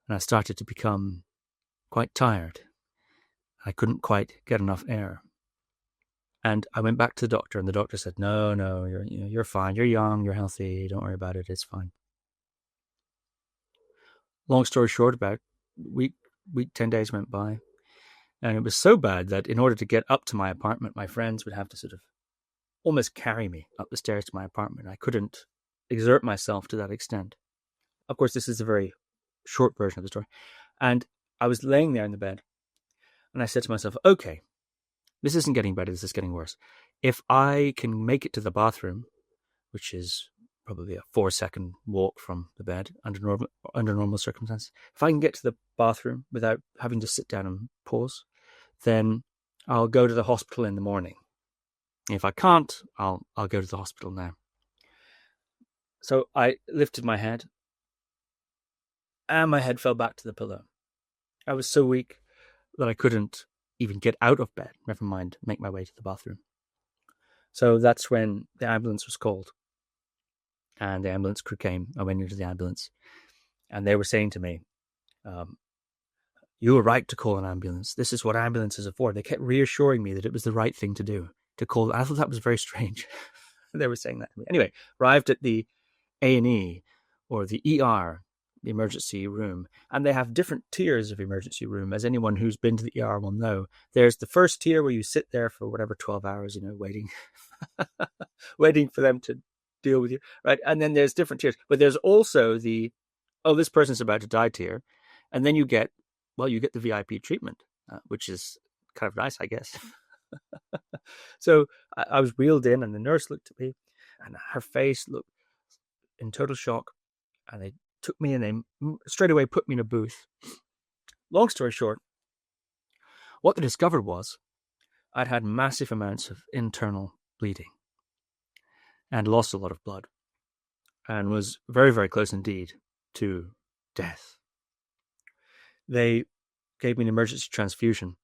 And I started to become quite tired. I couldn't quite get enough air. And I went back to the doctor, and the doctor said, no, you're fine. You're young, you're healthy. Don't worry about it. It's fine. Long story short, about week, 10 days went by. And it was so bad that in order to get up to my apartment, my friends would have to sort of almost carry me up the stairs to my apartment. I couldn't exert myself to that extent. Of course, this is a very short version of the story. And I was laying there in the bed, and I said to myself, okay, this isn't getting better, this is getting worse. If I can make it to the bathroom, which is probably a 4-second walk from the bed under normal circumstances, if I can get to the bathroom without having to sit down and pause, then I'll go to the hospital in the morning. If I can't, I'll go to the hospital now. So I lifted my head, and my head fell back to the pillow. I was so weak that I couldn't even get out of bed, never mind make my way to the bathroom. So that's when the ambulance was called. And the ambulance crew came. I went into the ambulance, and they were saying to me, you were right to call an ambulance. This is what ambulances are for. They kept reassuring me that it was the right thing to do, to call. I thought that was very strange. They were saying that to me. Anyway, arrived at the A&E, or the ER, the emergency room, and they have different tiers of emergency room, as anyone who's been to the ER will know. There's the first tier where you sit there for whatever 12 hours, waiting waiting for them to deal with you, right? And then there's different tiers, but there's also the this person's about to die tier, and then you get the VIP treatment, which is kind of nice, I guess. So I was wheeled in, and the nurse looked at me, and her face looked in total shock, and they took me, and they straight away put me in a booth. Long story short, what they discovered was I'd had massive amounts of internal bleeding and lost a lot of blood. and was very, very close indeed to death. They gave me an emergency transfusion.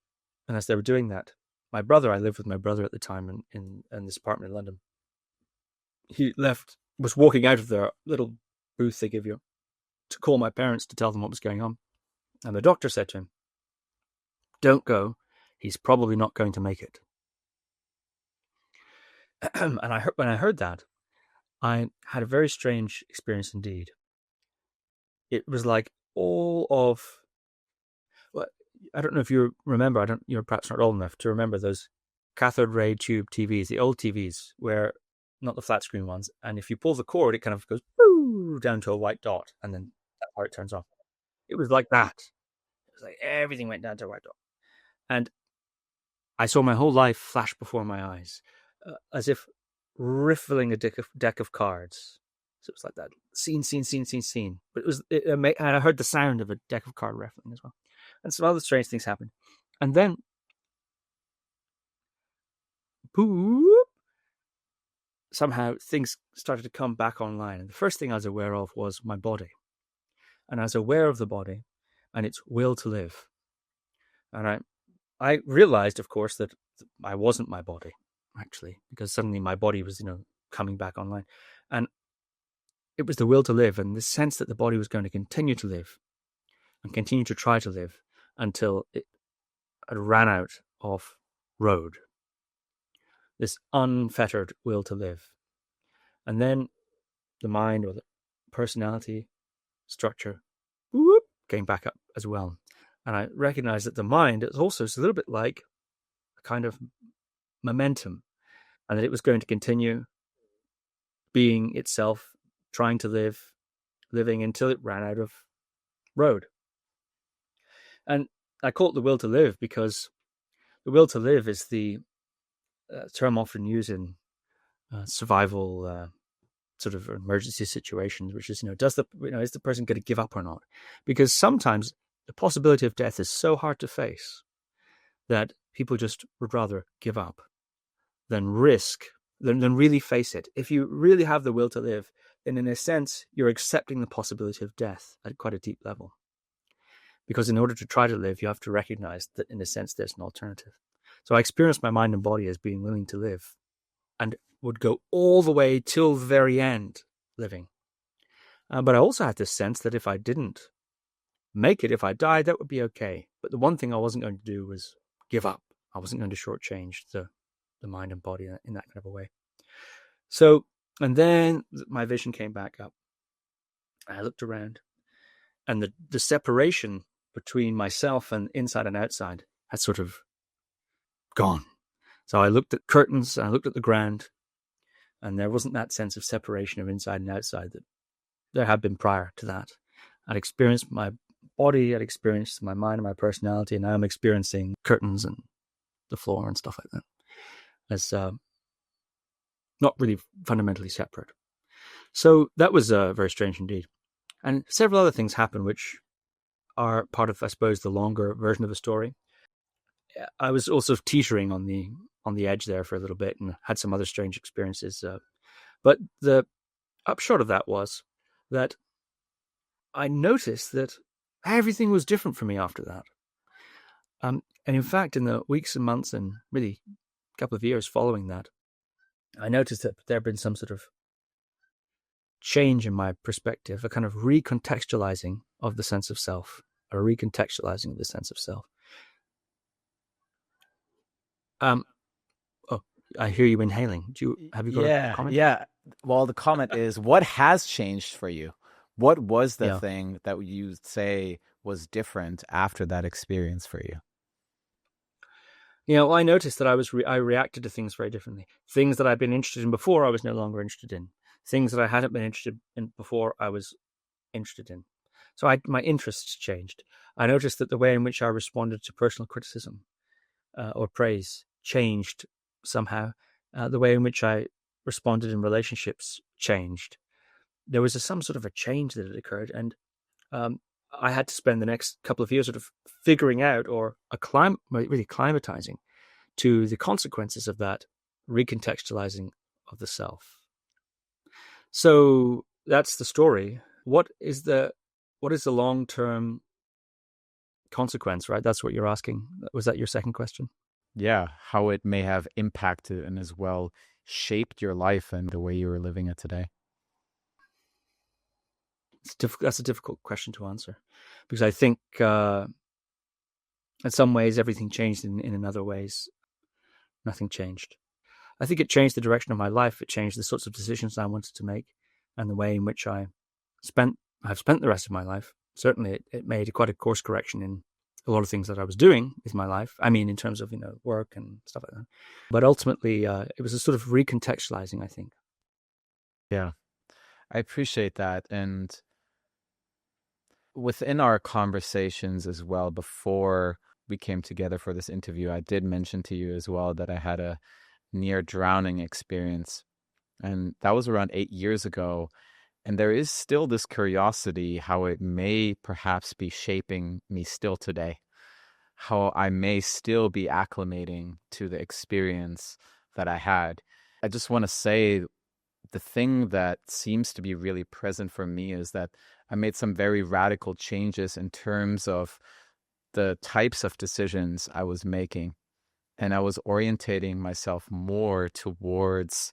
And as they were doing that, I lived with my brother at the time in this apartment in London. He was walking out of their little booth they give you to call my parents to tell them what was going on. And the doctor said to him, "Don't go. He's probably not going to make it." And when I heard that, I had a very strange experience indeed. It was like all of, well, I don't know if you remember, you're perhaps not old enough to remember those cathode ray tube TVs, the old TVs, where, not the flat screen ones, and if you pull the cord, it kind of goes down to a white dot, and then that part turns off. It was like that. It was like everything went down to a white dot. And I saw my whole life flash before my eyes, as if riffling a deck of cards. So it was like that scene. But and I heard the sound of a deck of card riffling as well. And some other strange things happened. And then, boop, somehow things started to come back online. And the first thing I was aware of was my body. And I was aware of the body and its will to live. And I realized, of course, that I wasn't my body, actually, because suddenly my body was, coming back online. And it was the will to live and the sense that the body was going to continue to live and continue to try to live until it ran out of road. This unfettered will to live. And then the mind or the personality structure came back up as well. And I recognized that the mind is also a little bit like a kind of momentum, and that it was going to continue being itself, trying to living until it ran out of road. And I call it the will to live because the will to live is the term often used in survival sort of emergency situations, which is, is the person going to give up or not? Because sometimes the possibility of death is so hard to face that people just would rather give up than really face it. If you really have the will to live, then in a sense, you're accepting the possibility of death at quite a deep level. Because in order to try to live, you have to recognize that in a sense, there's an alternative. So I experienced my mind and body as being willing to live and would go all the way till the very end living. But I also had this sense that if I didn't make it, if I died, that would be okay. But the one thing I wasn't going to do was give up. I wasn't going to shortchange the mind and body in that kind of a way. So, and then my vision came back up. I looked around and the separation between myself and inside and outside had sort of gone. So I looked at curtains, and I looked at the ground, and there wasn't that sense of separation of inside and outside that there had been prior to that. I'd experienced my body, I'd experienced my mind and my personality, and now I'm experiencing curtains and the floor and stuff like that as not really fundamentally separate. So that was very strange indeed. And several other things happened which are part of, I suppose, the longer version of the story. I was also teetering on the edge there for a little bit and had some other strange experiences. But the upshot of that was that I noticed that everything was different for me after that. And in fact, in the weeks and months and really a couple of years following that, I noticed that there had been some sort of change in my perspective, a kind of recontextualizing of the sense of self, a recontextualizing of the sense of self. I hear you inhaling. Have you got a comment? Yeah. Well, the comment is, what has changed for you? What was the thing that you say was different after that experience for you? I noticed that I reacted to things very differently. Things that I'd been interested in before, I was no longer interested in. Things that I hadn't been interested in before, I was interested in. So my interests changed. I noticed that the way in which I responded to personal criticism or praise changed somehow. The way in which I responded in relationships changed. There was some sort of a change that had occurred, and I had to spend the next couple of years sort of figuring out or really climatizing to the consequences of that recontextualizing of the self. So that's the story. What is the long-term consequence, right? That's what you're asking. Was that your second question? Yeah, how it may have impacted and as well shaped your life and the way you were living it today. That's a difficult question to answer, because I think in some ways everything changed, in other ways nothing changed. I think it changed the direction of my life. It changed the sorts of decisions I wanted to make and the way in which I've spent the rest of my life. Certainly it made quite a course correction in a lot of things that I was doing with my life. I mean, in terms of, work and stuff like that. But ultimately, it was a sort of recontextualizing, I think. Yeah, I appreciate that. And within our conversations as well, before we came together for this interview, I did mention to you as well that I had a near drowning experience. And that was around 8 years ago. And there is still this curiosity how it may perhaps be shaping me still today, how I may still be acclimating to the experience that I had. I just want to say the thing that seems to be really present for me is that I made some very radical changes in terms of the types of decisions I was making. And I was orientating myself more towards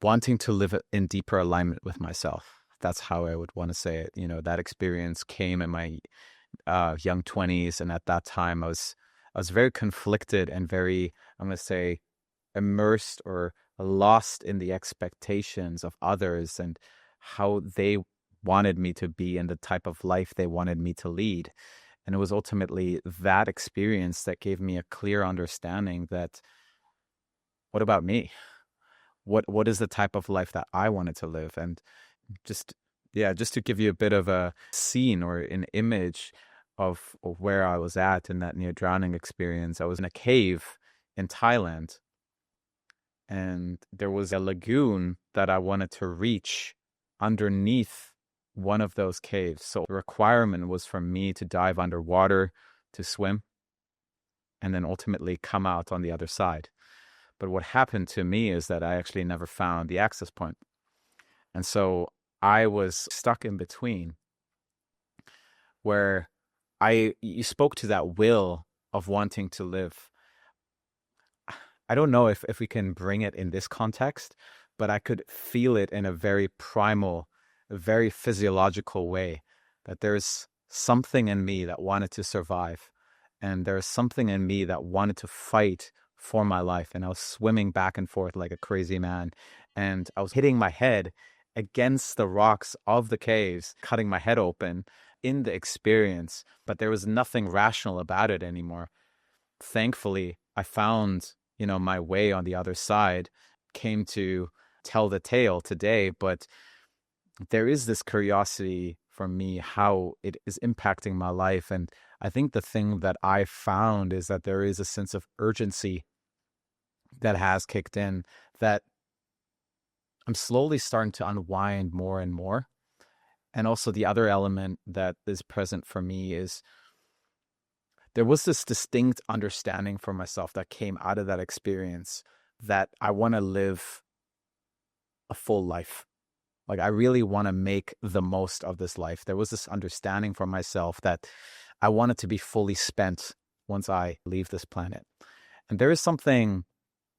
wanting to live in deeper alignment with myself. That's how I would want to say it. That experience came in my young 20s. And at that time, I was very conflicted and very, I'm going to say, immersed or lost in the expectations of others and how they wanted me to be and the type of life they wanted me to lead. And it was ultimately that experience that gave me a clear understanding that, what about me? What is the type of life that I wanted to live? And just to give you a bit of a scene or an image of where I was at in that near drowning experience, I was in a cave in Thailand. And there was a lagoon that I wanted to reach underneath one of those caves. So the requirement was for me to dive underwater to swim and then ultimately come out on the other side. But what happened to me is that I actually never found the access point. And so I was stuck in between where you spoke to that will of wanting to live. I don't know if we can bring it in this context, but I could feel it in a very primal, a very physiological way, that there's something in me that wanted to survive. And there's something in me that wanted to fight for my life. And I was swimming back and forth like a crazy man. And I was hitting my head against the rocks of the caves, cutting my head open in the experience. But there was nothing rational about it anymore. Thankfully, I found my way on the other side, came to tell the tale today. But there is this curiosity for me, how it is impacting my life. And I think the thing that I found is that there is a sense of urgency that has kicked in, that I'm slowly starting to unwind more and more. And also the other element that is present for me is there was this distinct understanding for myself that came out of that experience, that I want to live a full life. Like, I really want to make the most of this life. There was this understanding for myself that I wanted to be fully spent once I leave this planet. And there is something,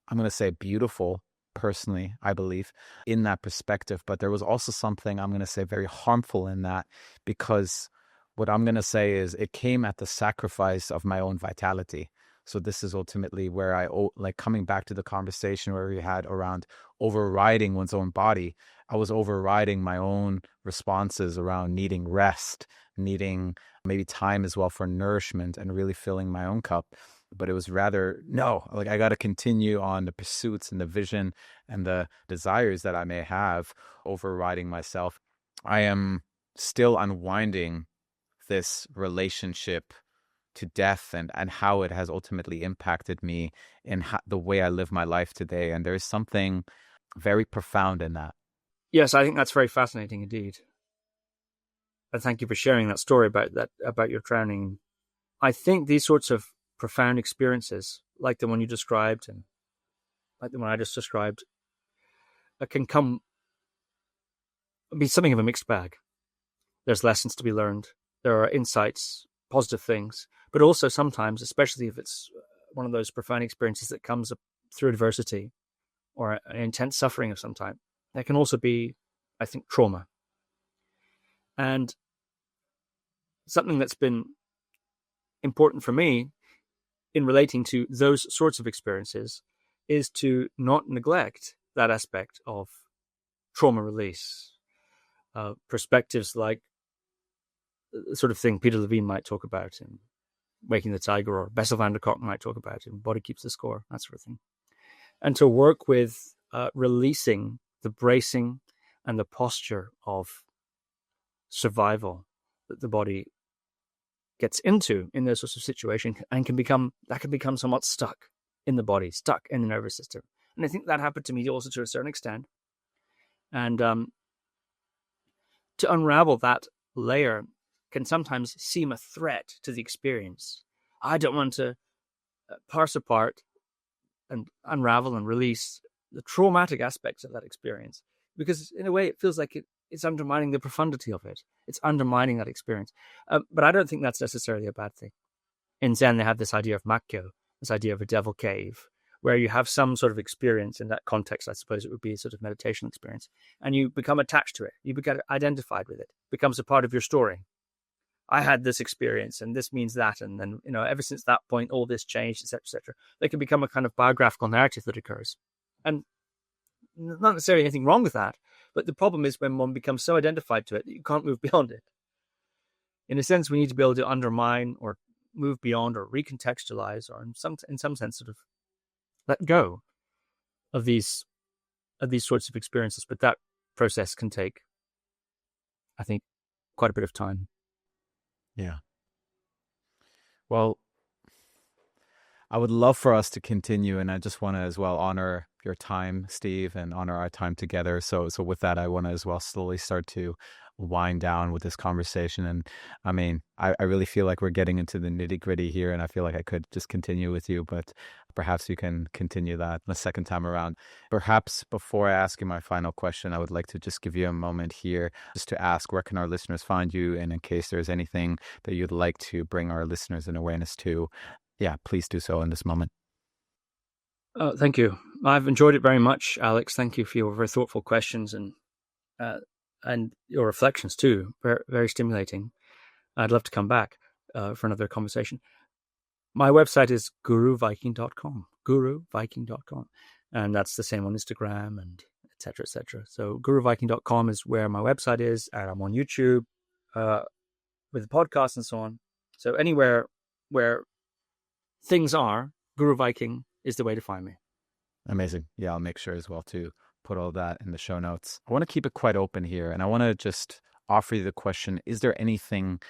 I'm going to say, beautiful, personally, I believe, in that perspective. But there was also something, I'm going to say, very harmful in that, because what I'm going to say is it came at the sacrifice of my own vitality. So this is ultimately where coming back to the conversation where we had around overriding one's own body. I was overriding my own responses around needing rest, needing maybe time as well for nourishment and really filling my own cup. But it was rather, no, I got to continue on the pursuits and the vision and the desires that I may have, overriding myself. I am still unwinding this relationship to death and how it has ultimately impacted me in the way I live my life today. And there's something very profound in that. Yes, I think that's very fascinating indeed. And thank you for sharing that story about your drowning. I think these sorts of profound experiences, like the one you described and like the one I just described, can come be something of a mixed bag. There's lessons to be learned. There are insights, positive things, but also sometimes, especially if it's one of those profound experiences that comes up through adversity or an intense suffering of some type, there can also be, I think, trauma. And something that's been important for me in relating to those sorts of experiences is to not neglect that aspect of trauma release. Perspectives like the sort of thing Peter Levine might talk about in Waking the Tiger, or Bessel van der Kolk might talk about in Body Keeps the Score, that sort of thing. And to work with releasing the bracing and the posture of survival that the body gets into in those sorts of situations, and can become somewhat stuck in the body, stuck in the nervous system. And I think that happened to me also to a certain extent. And to unravel that layer can sometimes seem a threat to the experience. I don't want to parse apart and unravel and release the traumatic aspects of that experience, because in a way it feels like it's undermining the profundity of it. It's undermining that experience. But I don't think that's necessarily a bad thing. In Zen, they have this idea of makkyo, this idea of a devil cave, where you have some sort of experience. In that context, I suppose it would be a sort of meditation experience, and you become attached to it. You become identified with it. It becomes a part of your story. I had this experience, and this means that, and then, ever since that point, all this changed, etc., etc. They can become a kind of biographical narrative that occurs, and not necessarily anything wrong with that. But the problem is when one becomes so identified to it that you can't move beyond it. In a sense, we need to be able to undermine or move beyond or recontextualize, or in some sense sort of let go of these sorts of experiences. But that process can take, I think, quite a bit of time. Yeah. Well, I would love for us to continue, and I just want to as well honor your time, Steve, and honor our time together. So with that, I want to as well slowly start to wind down with this conversation. And I mean, I really feel like we're getting into the nitty-gritty here, and I feel like I could just continue with you, but perhaps you can continue that the second time around. Perhaps before I ask you my final question, I would like to just give you a moment here just to ask, where can our listeners find you? And in case there's anything that you'd like to bring our listeners an awareness to, yeah, please do so in this moment. Thank you. I've enjoyed it very much, Alex. Thank you for your very thoughtful questions and your reflections too. Very, very stimulating. I'd love to come back for another conversation. My website is guruviking.com, guruviking.com. And that's the same on Instagram and et cetera, et cetera. So guruviking.com is where my website is. And I'm on YouTube with the podcast and so on. So anywhere where things are, Guru Viking is the way to find me. Amazing. Yeah, I'll make sure as well to put all that in the show notes. I want to keep it quite open here, and I want to just offer you the question, is there anything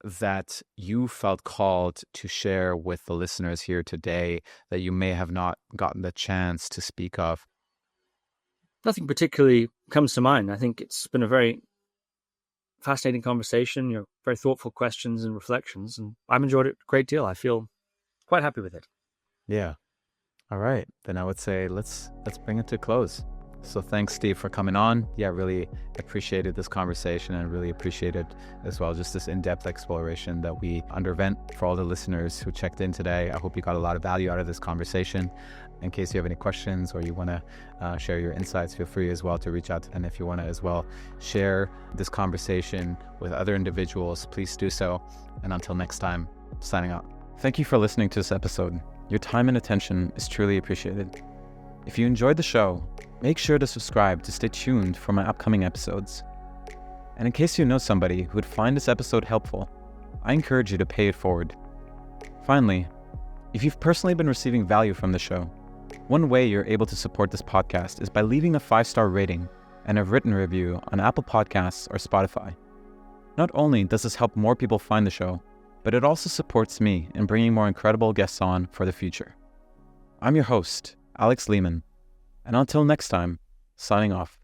that you felt called to share with the listeners here today that you may have not gotten the chance to speak of? Nothing particularly comes to mind. I think it's been a very fascinating conversation, very thoughtful questions and reflections, and I've enjoyed it a great deal. I feel quite happy with it. Yeah. All right. Then I would say let's bring it to a close. So thanks, Steve, for coming on. Yeah, really appreciated this conversation, and really appreciated as well just this in-depth exploration that we underwent. For all the listeners who checked in today, I hope you got a lot of value out of this conversation. In case you have any questions or you want to share your insights, feel free as well to reach out. And if you want to as well share this conversation with other individuals, please do so. And until next time, signing out. Thank you for listening to this episode. Your time and attention is truly appreciated. If you enjoyed the show, make sure to subscribe to stay tuned for my upcoming episodes. And in case you know somebody who would find this episode helpful, I encourage you to pay it forward. Finally, if you've personally been receiving value from the show, one way you're able to support this podcast is by leaving a 5-star rating and a written review on Apple Podcasts or Spotify. Not only does this help more people find the show, but it also supports me in bringing more incredible guests on for the future. I'm your host, Alex Lehman, and until next time, signing off.